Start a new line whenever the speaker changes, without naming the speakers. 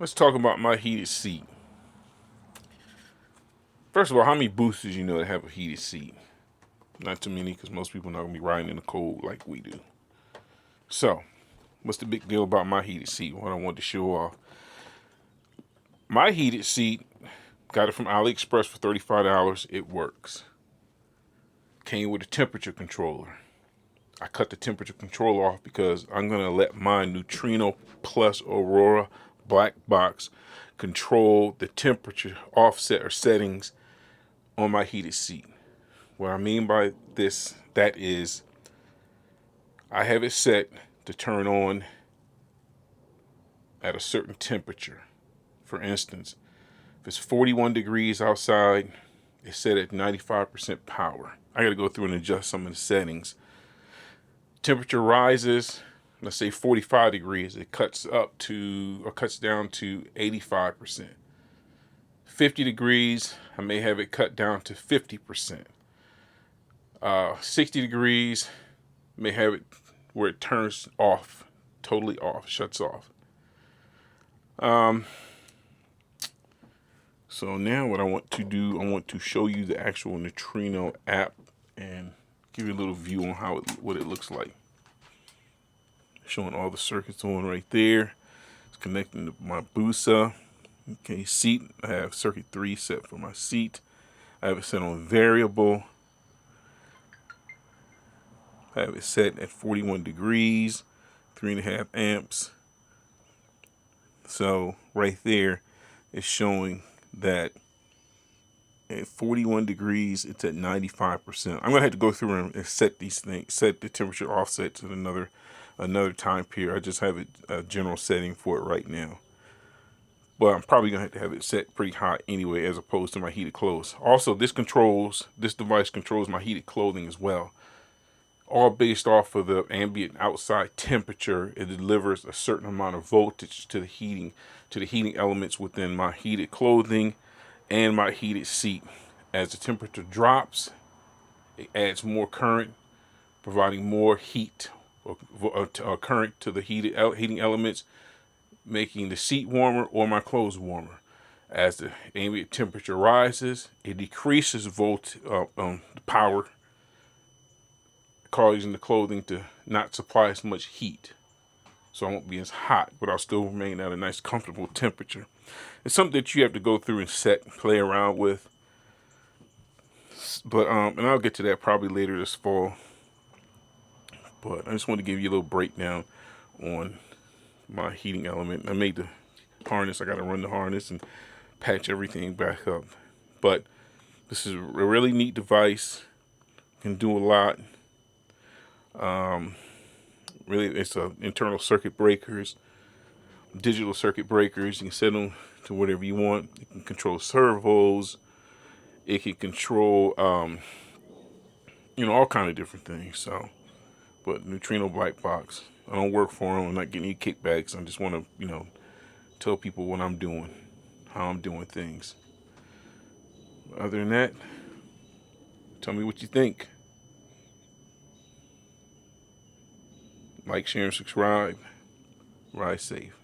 Let's talk about my heated seat. First of all, how many boosters you know that have a heated seat? Not too many, because most people are not gonna be riding in the cold like we do. So, what's the big deal about my heated seat? What I want to show off. My heated seat, got it from AliExpress for $35. It works. Came with a temperature controller. I cut the temperature control off because I'm gonna let my Neutrino Plus Aurora Black Box control the temperature offset or settings on my heated seat. What I mean by that is I have it set to turn on at a certain temperature. For instance, if it's 41 degrees outside, it's set at 95% power. I got to go through and adjust some of the settings. Temperature rises, let's say 45 degrees, it cuts down to 85%. 50 degrees, I may have it cut down to 50%. 60 degrees, may have it where it turns off, totally off, shuts off. So now what I want to do, I want to show you the actual Neutrino app and give you a little view on what it looks like. Showing all the circuits on right there. It's connecting to my Busa. Okay, seat, I have circuit 3 set for my seat. I have it set on variable. I have it set at 41 degrees, 3.5 amps. So right there is showing that at 41 degrees, it's at 95%. I'm gonna have to go through and set these things, set the temperature offset to another time period. I just have a general setting for it right now. But I'm probably gonna have to have it set pretty high anyway, as opposed to my heated clothes. Also, this device controls my heated clothing as well. All based off of the ambient outside temperature. It delivers a certain amount of voltage to the heating elements within my heated clothing and my heated seat. As the temperature drops, it adds more current, providing more heat or current to the heating elements, making the seat warmer or my clothes warmer. As the ambient temperature rises, it decreases the power, causing the clothing to not supply as much heat. So I won't be as hot, but I'll still remain at a nice comfortable temperature. It's something that you have to go through and set and play around with. But and I'll get to that probably later this fall. But I just want to give you a little breakdown on my heating element. I made the harness. I got to run the harness and patch everything back up. But this is a really neat device. Can do a lot. Really, it's internal circuit breakers, digital circuit breakers. You can set them to whatever you want. It can control servos. It can control, all kind of different things. So, but Neutrino Black Box. I don't work for them. I'm not getting any kickbacks. I just want to, tell people what I'm doing, how I'm doing things. Other than that, tell me what you think. Like, share, and subscribe. Ride safe.